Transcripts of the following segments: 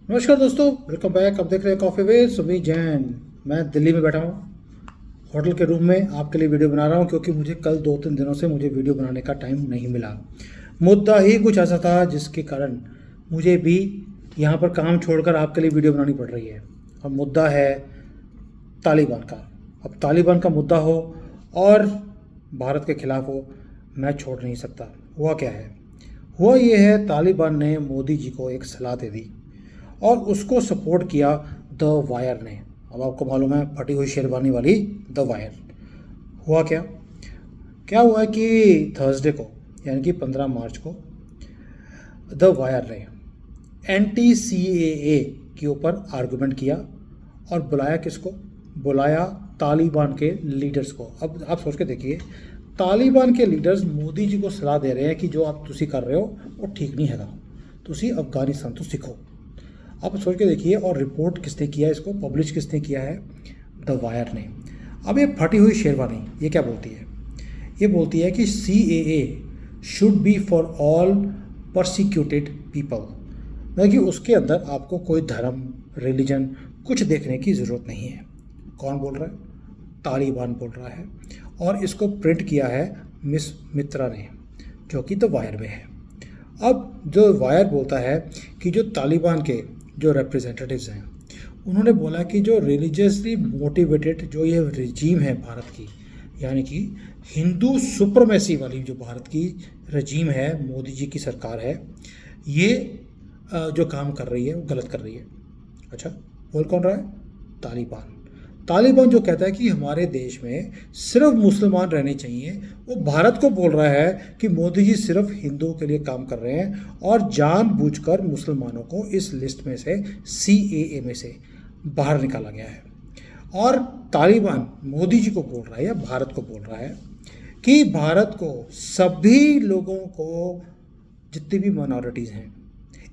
नमस्कार दोस्तों, welcome back. आप देख रहे हैं कॉफ़ी विद सुमीत जैन। मैं दिल्ली में बैठा हूँ होटल के रूम में, आपके लिए वीडियो बना रहा हूँ क्योंकि मुझे कल 2-3 दिनों से मुझे वीडियो बनाने का टाइम नहीं मिला। मुद्दा ही कुछ ऐसा था जिसके कारण मुझे भी यहाँ पर काम छोड़कर आपके लिए वीडियो बनानी पड़ रही है। अब मुद्दा है तालिबान का। अब तालिबान का मुद्दा हो और भारत के खिलाफ हो, मैं छोड़ नहीं सकता। हुआ क्या है? हुआ ये है, तालिबान ने मोदी जी को एक सलाह दे दी और उसको सपोर्ट किया द वायर ने। अब आपको मालूम है, फटी हुई शेरवानी वाली द वायर। हुआ क्या? क्या हुआ कि थर्सडे को, यानी कि 15 मार्च को, द वायर ने एंटी CAA के ऊपर आर्गुमेंट किया और बुलाया किसको? बुलाया तालिबान के लीडर्स को। अब आप सोच के देखिए, तालिबान के लीडर्स मोदी जी को सलाह दे रहे हैं कि जो आप तुसी कर रहे हो वो ठीक नहीं हैगा, तुसी अफगानिस्तान तो सीखो। आप सोच के देखिए, और रिपोर्ट किसने किया, इसको पब्लिश किसने किया है? द वायर ने। अब ये फटी हुई शेरवानी ये क्या बोलती है? ये बोलती है कि CAA should be for all persecuted people, मतलब कि उसके अंदर आपको कोई धर्म, रिलीजन कुछ देखने की ज़रूरत नहीं है। कौन बोल रहा है? तालिबान बोल रहा है। और इसको प्रिंट किया है मिस मित्रा ने, जो कि द वायर में है। अब जो वायर बोलता है कि जो तालिबान के जो रिप्रेजेंटेटिव्स हैं, उन्होंने बोला कि जो रिलीजियसली मोटिवेटेड जो ये रजीम है भारत की, यानी कि हिंदू सुप्रमेसी वाली जो भारत की रजीम है, मोदी जी की सरकार है, ये जो काम कर रही है वो गलत कर रही है। अच्छा, बोल कौन रहा है? तालिबान। तालिबान जो कहता है कि हमारे देश में सिर्फ मुसलमान रहने चाहिए, वो भारत को बोल रहा है कि मोदी जी सिर्फ हिंदुओं के लिए काम कर रहे हैं और जानबूझकर मुसलमानों को इस लिस्ट में से, CAA में से बाहर निकाला गया है। और तालिबान मोदी जी को बोल रहा है या भारत को बोल रहा है कि भारत को सभी लोगों को, जितनी भी माइनॉरिटीज़ हैं,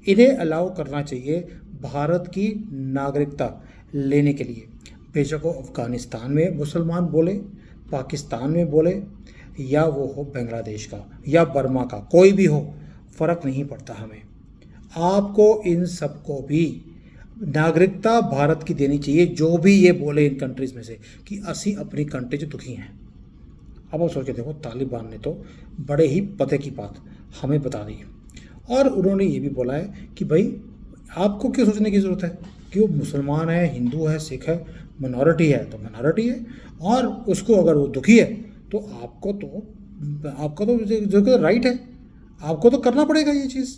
इन्हें अलाउ करना चाहिए भारत की नागरिकता लेने के लिए। बेशक वो अफ़गानिस्तान में मुसलमान बोले, पाकिस्तान में बोले, या वो हो बांग्लादेश का या बर्मा का, कोई भी हो, फ़र्क नहीं पड़ता हमें। आपको इन सबको भी नागरिकता भारत की देनी चाहिए, जो भी ये बोले इन कंट्रीज़ में से कि असी अपनी कंट्री जो दुखी हैं। अब आप सोच के देखो, तालिबान ने तो बड़े ही पते की बात हमें बता दी। और उन्होंने ये भी बोला है कि भाई आपको क्यों सोचने की ज़रूरत है कि वो मुसलमान है, हिंदू है, सिख है, मिनॉरिटी है तो मिनॉरिटी है, और उसको अगर वो दुखी है तो आपको तो जो राइट है, आपको तो करना पड़ेगा ये चीज़।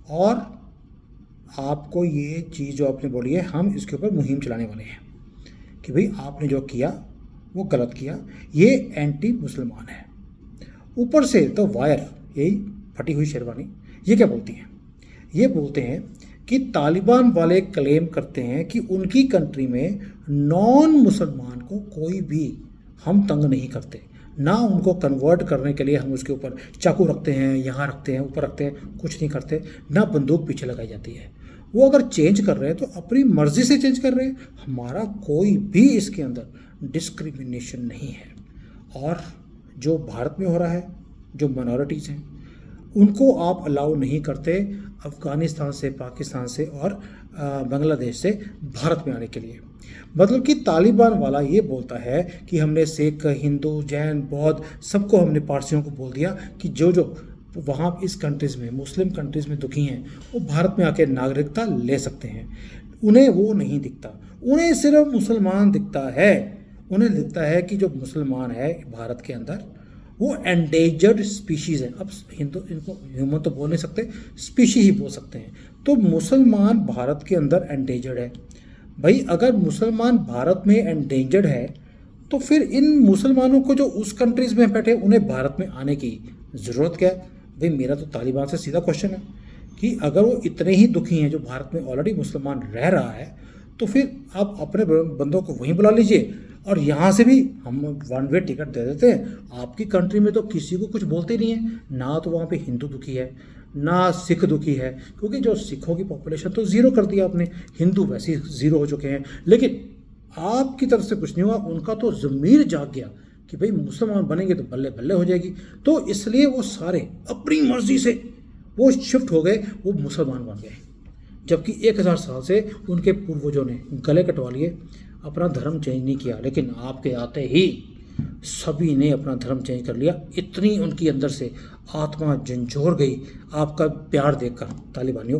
और आपको ये चीज़ जो आपने बोली है, हम इसके ऊपर मुहिम चलाने वाले हैं कि भाई आपने जो किया वो गलत किया, ये एंटी मुसलमान है। ऊपर से तो वायर, यही फटी हुई शेरवानी, ये क्या बोलती है? ये बोलते हैं कि तालिबान वाले क्लेम करते हैं कि उनकी कंट्री में नॉन मुसलमान को कोई भी हम तंग नहीं करते, ना उनको कन्वर्ट करने के लिए हम उसके ऊपर चाकू रखते हैं, यहाँ रखते हैं, ऊपर रखते हैं, कुछ नहीं करते, ना बंदूक पीछे लगाई जाती है। वो अगर चेंज कर रहे हैं तो अपनी मर्जी से चेंज कर रहे हैं, हमारा कोई भी इसके अंदर डिस्क्रिमिनेशन नहीं है। और जो भारत में हो रहा है, जो माइनॉरिटीज़ हैं, उनको आप अलाउ नहीं करते अफ़गानिस्तान से, पाकिस्तान से और बांग्लादेश से भारत में आने के लिए। मतलब कि तालिबान वाला ये बोलता है कि हमने सिख, हिंदू, जैन, बौद्ध सबको, हमने पारसियों को बोल दिया कि जो जो वहाँ इस कंट्रीज़ में, मुस्लिम कंट्रीज़ में दुखी हैं, वो भारत में आके नागरिकता ले सकते हैं। उन्हें वो नहीं दिखता, उन्हें सिर्फ मुसलमान दिखता है। उन्हें दिखता है कि जो मुसलमान है भारत के अंदर, वो एंडेंजर्ड स्पीशीज़ है। अब इनको ह्यूमन तो बोल नहीं सकते, स्पीशी ही बोल सकते हैं। तो मुसलमान भारत के अंदर एंडेंजर्ड है। भाई अगर मुसलमान भारत में एंडेंजर्ड है तो फिर इन मुसलमानों को जो उस कंट्रीज़ में बैठे, उन्हें भारत में आने की ज़रूरत क्या है? भाई मेरा तो तालिबान से सीधा क्वेश्चन है कि अगर वो इतने ही दुखी हैं, जो भारत में ऑलरेडी मुसलमान रह रहा है, तो फिर आप अपने बंदों को वहीं बुला लीजिए और यहाँ से भी हम 1 वे टिकट दे देते हैं। आपकी कंट्री में तो किसी को कुछ बोलते नहीं है, ना तो वहाँ पे हिंदू दुखी है, ना सिख दुखी है, क्योंकि जो सिखों की पॉपुलेशन तो ज़ीरो कर दिया आपने, हिंदू वैसे ही ज़ीरो हो चुके हैं। लेकिन आपकी तरफ से कुछ नहीं हुआ, उनका तो ज़मीर जाग गया कि भाई मुसलमान बनेंगे तो बल्ले बल्ले हो जाएगी। तो इसलिए वो सारे अपनी मर्जी से वो शिफ्ट हो गए, वो मुसलमान बन गए। जबकि 1000 साल से उनके पूर्वजों ने गले कटवा लिए, अपना धर्म चेंज नहीं किया। लेकिन आपके आते ही सभी ने अपना धर्म चेंज कर लिया। इतनी उनकी अंदर से आत्मा झंझोर गई आपका प्यार देखकर तालिबानियों।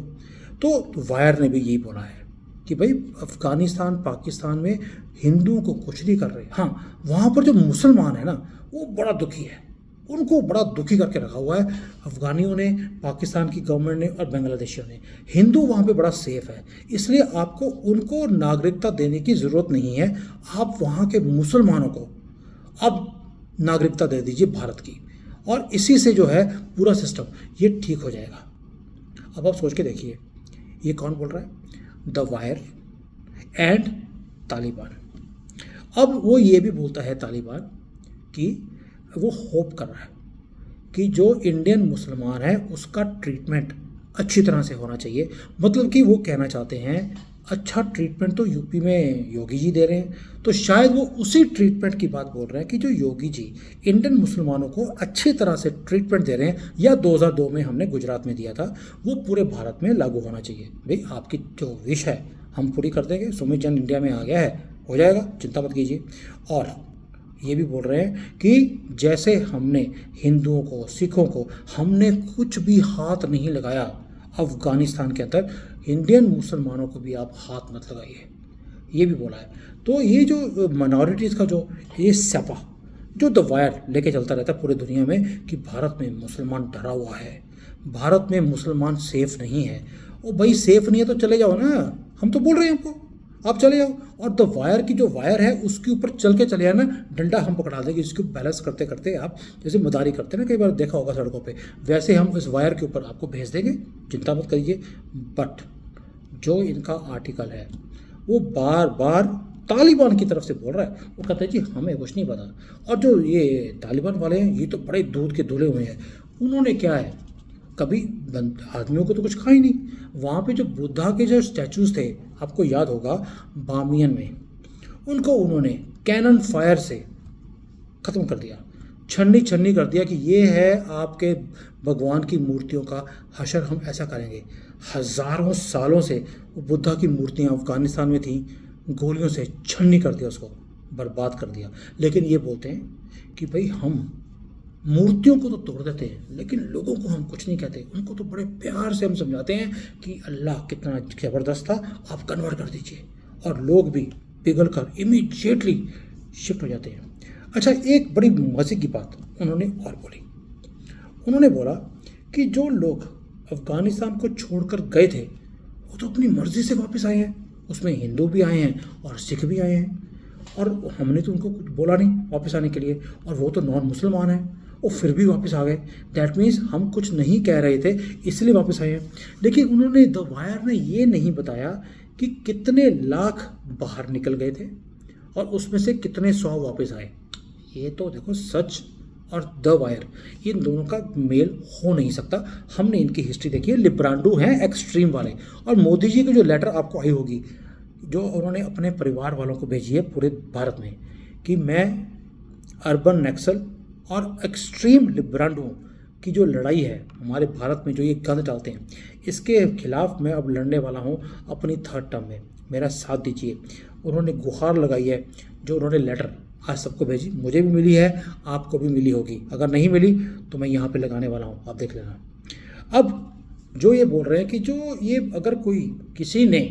तो वायर ने भी यही बोला है कि भाई अफ़गानिस्तान पाकिस्तान में हिंदुओं को कुछ नहीं कर रहे। हाँ, वहाँ पर जो मुसलमान है ना वो बड़ा दुखी है, उनको बड़ा दुखी करके रखा हुआ है अफ़गानियों ने, पाकिस्तान की गवर्नमेंट ने और बांग्लादेशियों ने। हिंदू वहाँ पे बड़ा सेफ है, इसलिए आपको उनको नागरिकता देने की ज़रूरत नहीं है। आप वहाँ के मुसलमानों को अब नागरिकता दे दीजिए भारत की, और इसी से जो है पूरा सिस्टम ये ठीक हो जाएगा। अब आप सोच के देखिए ये कौन बोल रहा है? The wire and Taliban. अब वो ये भी बोलता है तालिबान कि वो होप कर रहा है कि जो इंडियन मुसलमान है उसका ट्रीटमेंट अच्छी तरह से होना चाहिए। मतलब कि वो कहना चाहते हैं अच्छा ट्रीटमेंट तो यूपी में योगी जी दे रहे हैं, तो शायद वो उसी ट्रीटमेंट की बात बोल रहे हैं कि जो योगी जी इंडियन मुसलमानों को अच्छी तरह से ट्रीटमेंट दे रहे हैं, या 2002 में हमने गुजरात में दिया था, वो पूरे भारत में लागू होना चाहिए। भाई आपकी जो विश है हम पूरी कर देंगे। सुमित जैन इंडिया में आ गया है, हो जाएगा, चिंता मत कीजिए। और ये भी बोल रहे हैं कि जैसे हमने हिंदुओं को, सिखों को, हमने कुछ भी हाथ नहीं लगाया अफ़गानिस्तान के अंदर, इंडियन मुसलमानों को भी आप हाथ मत लगाइए, ये भी बोला है। तो ये जो माइनॉरिटीज़ का जो ये स्यापा जो द वायर लेके चलता रहता है पूरी दुनिया में कि भारत में मुसलमान डरा हुआ है, भारत में मुसलमान सेफ नहीं है। ओ भाई सेफ नहीं है तो चले जाओ ना, हम तो बोल रहे हैं आपको, आप चले जाओ। और द वायर की जो वायर है उसके ऊपर चल के चले आना, डंडा हम पकड़ा देंगे। इसको बैलेंस करते करते आप जैसे मदारी करते हैं ना, कई बार देखा होगा सड़कों पे, वैसे हम इस वायर के ऊपर आपको भेज देंगे, चिंता मत करिए। बट जो इनका आर्टिकल है वो बार बार तालिबान की तरफ से बोल रहा है, वो कहते हैं जी हमें कुछ नहीं पता। और जो ये तालिबान वाले हैं ये तो बड़े दूध के धुले हुए हैं, उन्होंने क्या है कभी आदमियों को तो कुछ खाई नहीं। वहाँ पे जो बुद्धा के जो स्टैचूज थे, आपको याद होगा बामियन में, उनको उन्होंने कैनन फायर से ख़त्म कर दिया, छन्नी छन्नी कर दिया कि ये है आपके भगवान की मूर्तियों का हशर, हम ऐसा करेंगे। हज़ारों सालों से वो बुद्धा की मूर्तियाँ अफ़गानिस्तान में थी, गोलियों से छन्नी कर दिया, उसको बर्बाद कर दिया। लेकिन ये बोलते हैं कि भाई हम मूर्तियों को तो तोड़ देते हैं लेकिन लोगों को हम कुछ नहीं कहते, उनको तो बड़े प्यार से हम समझाते हैं कि अल्लाह कितना ज़बरदस्त था, आप कन्वर्ट कर दीजिए। और लोग भी पिघल कर इमीडिएटली शिफ्ट हो जाते हैं। अच्छा, एक बड़ी मज़े की बात उन्होंने और बोली, उन्होंने बोला कि जो लोग अफ़गानिस्तान को छोड़कर गए थे वो तो अपनी मर्ज़ी से वापस आए हैं, उसमें हिंदू भी आए हैं और सिख भी आए हैं, और हमने तो उनको कुछ बोला नहीं वापस आने के लिए, और वो तो नॉन मुसलमान हैं, वो फिर भी वापस आ गए। दैट मीन्स हम कुछ नहीं कह रहे थे इसलिए वापस आए हैं। लेकिन उन्होंने द वायर ने ये नहीं बताया कि कितने लाख बाहर निकल गए थे और उसमें से कितने 100 वापस आए। ये तो देखो सच और द वायर इन दोनों का मेल हो नहीं सकता। हमने इनकी हिस्ट्री देखी है, लिब्रांडू हैं एक्सट्रीम वाले। और मोदी जी की जो लेटर आपको आई होगी, जो उन्होंने अपने परिवार वालों को भेजी है पूरे भारत में, कि मैं अर्बन नक्सल और एक्सट्रीम लिब्रांडुओं की जो लड़ाई है हमारे भारत में, जो ये गंद डालते हैं, इसके खिलाफ मैं अब लड़ने वाला हूँ अपनी 3rd टर्म में, मेरा साथ दीजिए। उन्होंने गुहार लगाई है, जो उन्होंने लेटर आज सबको भेजी, मुझे भी मिली है, आपको भी मिली होगी, अगर नहीं मिली तो मैं यहाँ पे लगाने वाला हूँ, आप देख लेना। अब जो ये बोल रहे हैं कि जो ये अगर कोई किसी ने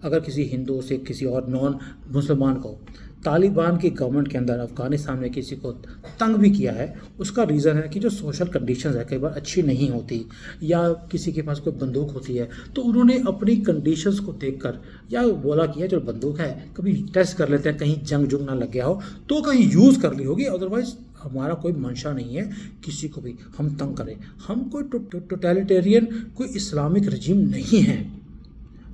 अगर किसी हिंदू से किसी और नॉन मुसलमान को तालिबान की गवर्नमेंट के अंदर अफ़गानिस्तान में किसी को तंग भी किया है, उसका रीज़न है कि जो सोशल कंडीशंस है कई बार अच्छी नहीं होती, या किसी के पास कोई बंदूक होती है तो उन्होंने अपनी कंडीशंस को देखकर या बोला कि ये जो बंदूक है कभी टेस्ट कर लेते हैं, कहीं जंग जुंग ना लग गया हो तो कहीं यूज़ कर ली होगी। अदरवाइज़ हमारा कोई मंशा नहीं है किसी को भी हम तंग करें। हम कोई टोटलिटेरियन कोई इस्लामिक रजीम नहीं है।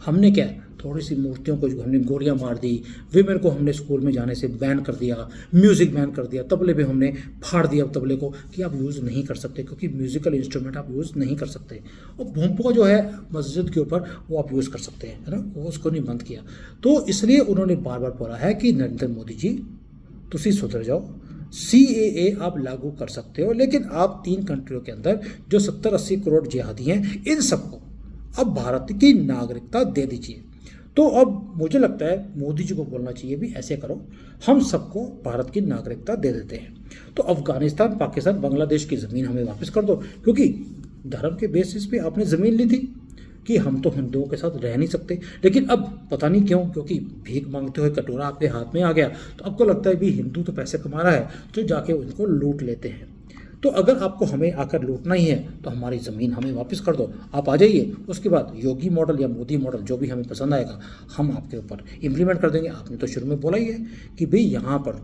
हमने क्या थोड़ी सी मूर्तियों को हमने गोलियां मार दी, विमेन को हमने स्कूल में जाने से बैन कर दिया, म्यूज़िक बैन कर दिया, तबले पे हमने फाड़ दिया तबले को कि आप यूज़ नहीं कर सकते, क्योंकि म्यूज़िकल इंस्ट्रूमेंट आप यूज़ नहीं कर सकते। और भोंपो जो है मस्जिद के ऊपर वो आप यूज़ कर सकते हैं, है ना, वो उसको नहीं बंद किया। तो इसलिए उन्होंने बार बार बोला है कि नरेंद्र मोदी जी तुसी सुधर जाओ, CAA आप लागू कर सकते हो, लेकिन आप 3 कंट्रियों के अंदर जो 70-80 करोड़ जिहादी हैं इन सबको अब भारत की नागरिकता दे दीजिए। तो अब मुझे लगता है मोदी जी को बोलना चाहिए भी ऐसे करो, हम सबको भारत की नागरिकता दे देते हैं। तो अफगानिस्तान, पाकिस्तान, बांग्लादेश की ज़मीन हमें वापस कर दो, क्योंकि धर्म के बेसिस पे आपने ज़मीन ली थी कि हम तो हिंदुओं के साथ रह नहीं सकते। लेकिन अब पता नहीं क्यों, क्योंकि भीख मांगते हुए कटोरा आपके हाथ में आ गया, तो आपको लगता है भी हिंदू तो पैसे कमा रहा है, तो जाके उनको लूट लेते हैं। तो अगर आपको हमें आकर लूटना ही है तो हमारी ज़मीन हमें वापस कर दो, आप आ जाइए। उसके बाद योगी मॉडल या मोदी मॉडल जो भी हमें पसंद आएगा हम आपके ऊपर इम्प्लीमेंट कर देंगे। आपने तो शुरू में बोला ही है कि भाई यहाँ पर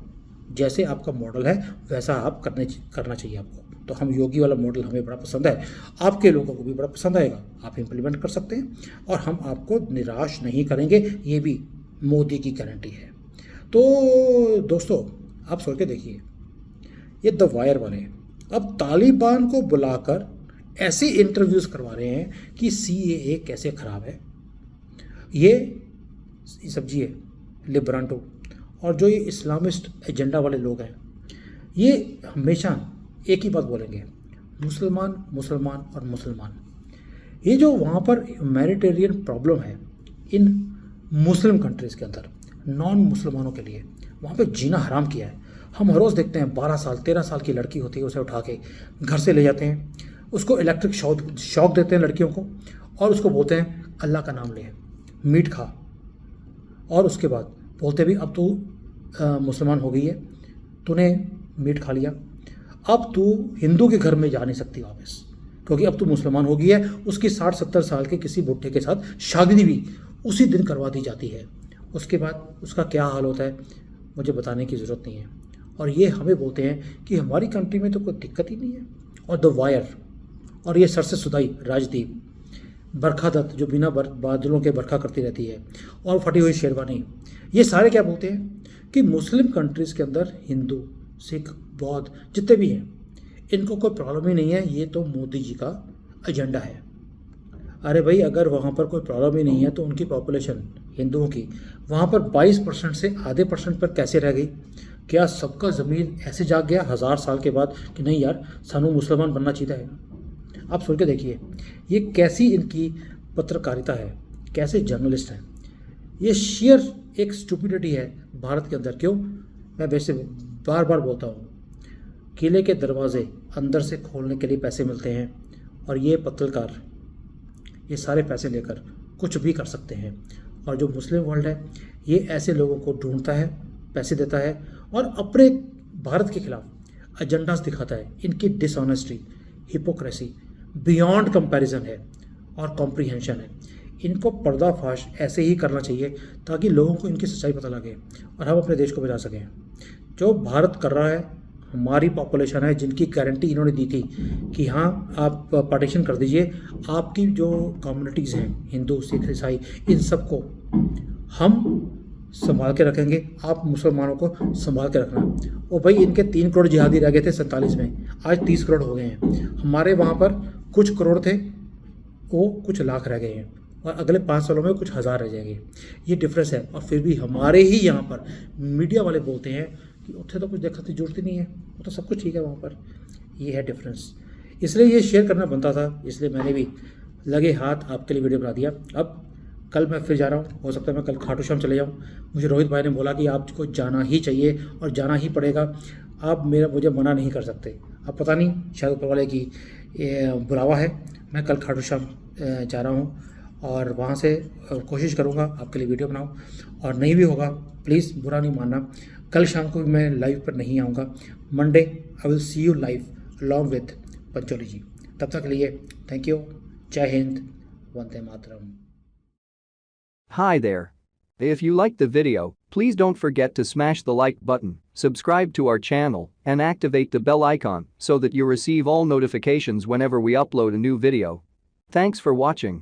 जैसे आपका मॉडल है वैसा आप करना चाहिए आपको। तो हम योगी वाला मॉडल हमें बड़ा पसंद है, आपके लोगों को भी बड़ा पसंद आएगा, आप इम्प्लीमेंट कर सकते हैं और हम आपको निराश नहीं करेंगे, ये भी मोदी की गारंटी है। तो दोस्तों आप सोच के देखिए, ये द वायर वाले अब तालिबान को बुलाकर ऐसे इंटरव्यूज़ करवा रहे हैं कि CAA कैसे ख़राब है। ये सब्जी है लिबरांटो और जो ये इस्लामिस्ट एजेंडा वाले लोग हैं, ये हमेशा एक ही बात बोलेंगे, मुसलमान मुसलमान और मुसलमान। ये जो वहाँ पर ह्यूमैनिटेरियन प्रॉब्लम है इन मुस्लिम कंट्रीज़ के अंदर, नॉन मुसलमानों के लिए वहाँ पे जीना हराम किया है। हम हर रोज़ देखते हैं 12 साल 13 साल की लड़की होती है, उसे उठा के घर से ले जाते हैं, उसको इलेक्ट्रिक शॉक देते हैं लड़कियों को, और उसको बोलते हैं अल्लाह का नाम ले, मीट खा, और उसके बाद बोलते भी अब तू मुसलमान हो गई है, तूने मीट खा लिया, अब तू हिंदू के घर में जा नहीं सकती वापस, क्योंकि अब तू मुसलमान हो गई है। उसकी 60-70 साल के किसी बुढ़े के साथ शादी भी उसी दिन करवा दी जाती है। उसके बाद उसका क्या हाल होता है मुझे बताने की ज़रूरत नहीं है। और ये हमें बोलते हैं कि हमारी कंट्री में तो कोई दिक्कत ही नहीं है। और द वायर और ये सर से सुदाई राजदीप, बरखा दत्त जो बिना बादलों के बरखा करती रहती है, और फटी हुई शेरवानी, ये सारे क्या बोलते हैं कि मुस्लिम कंट्रीज़ के अंदर हिंदू, सिख, बौद्ध जितने भी हैं इनको कोई प्रॉब्लम ही नहीं है, ये तो मोदी जी का एजेंडा है। अरे भाई, अगर वहाँ पर कोई प्रॉब्लम ही नहीं है तो उनकी पॉपुलेशन हिंदुओं की वहाँ पर 22% से आधे % पर कैसे रह गई? क्या सबका ज़मीर ऐसे जाग गया 1000 साल के बाद कि नहीं यार सानू मुसलमान बनना चाहिए है? आप सोच के देखिए ये कैसी इनकी पत्रकारिता है, कैसे जर्नलिस्ट हैं। ये शेयर एक स्टूपिडिटी है भारत के अंदर। क्यों? मैं वैसे बार बार बोलता हूँ, किले के दरवाजे अंदर से खोलने के लिए पैसे मिलते हैं, और ये पत्रकार ये सारे पैसे लेकर कुछ भी कर सकते हैं। और जो मुस्लिम वर्ल्ड है ये ऐसे लोगों को ढूंढता है, पैसे देता है और अपने भारत के खिलाफ एजेंडास दिखाता है। इनकी डिसऑनेस्टी, हिपोक्रेसी बियॉन्ड कंपैरिजन है और कॉम्प्रीहेंशन है। इनको पर्दाफाश ऐसे ही करना चाहिए ताकि लोगों को इनकी सच्चाई पता लगे और हम अपने देश को बचा सकें। जो भारत कर रहा है, हमारी पॉपुलेशन है जिनकी गारंटी इन्होंने दी थी कि हाँ आप पार्टीशन कर दीजिए, आपकी जो कम्युनिटीज़ हैं हिंदू, सिख, ईसाई, इन सबको हम संभाल के रखेंगे, आप मुसलमानों को संभाल के रखना। ओ भाई, इनके 3 करोड़ जिहादी रह गए थे 47 में, आज 30 करोड़ हो गए हैं। हमारे वहाँ पर कुछ करोड़ थे, वो कुछ लाख रह गए हैं, और अगले 5 सालों में कुछ हज़ार रह जाएंगे। ये डिफरेंस है। और फिर भी हमारे ही यहाँ पर मीडिया वाले बोलते हैं कि उत्थे तो कुछ देखने की जरूरत ही नहीं है, वो तो सब कुछ ठीक है वहाँ पर। ये है डिफरेंस। इसलिए ये शेयर करना बनता था, इसलिए मैंने भी लगे हाथ आपके लिए वीडियो बना दिया। अब कल मैं फिर जा रहा हूँ, हो सकता है मैं कल खाटू श्याम चले जाऊँ। मुझे रोहित भाई ने बोला कि आपको जाना ही चाहिए और जाना ही पड़ेगा, आप मुझे मना नहीं कर सकते। अब पता नहीं, शायद ऊपर वाले की बुलावा है। मैं कल खाटू श्याम जा रहा हूँ और वहाँ से कोशिश करूँगा आपके लिए वीडियो बनाऊँ, और नहीं भी होगा प्लीज़ बुरा नहीं मानना। कल शाम को भी मैं लाइव पर नहीं आऊँगा। Monday I will see you live along with Pancholi ji. तब तक के लिए थैंक यू। जय Hind, Vande Mataram. Hi there. If you liked the video, please don't forget to smash the like button, subscribe to our channel, and activate the bell icon so that you receive all notifications whenever we upload a new video. Thanks for watching.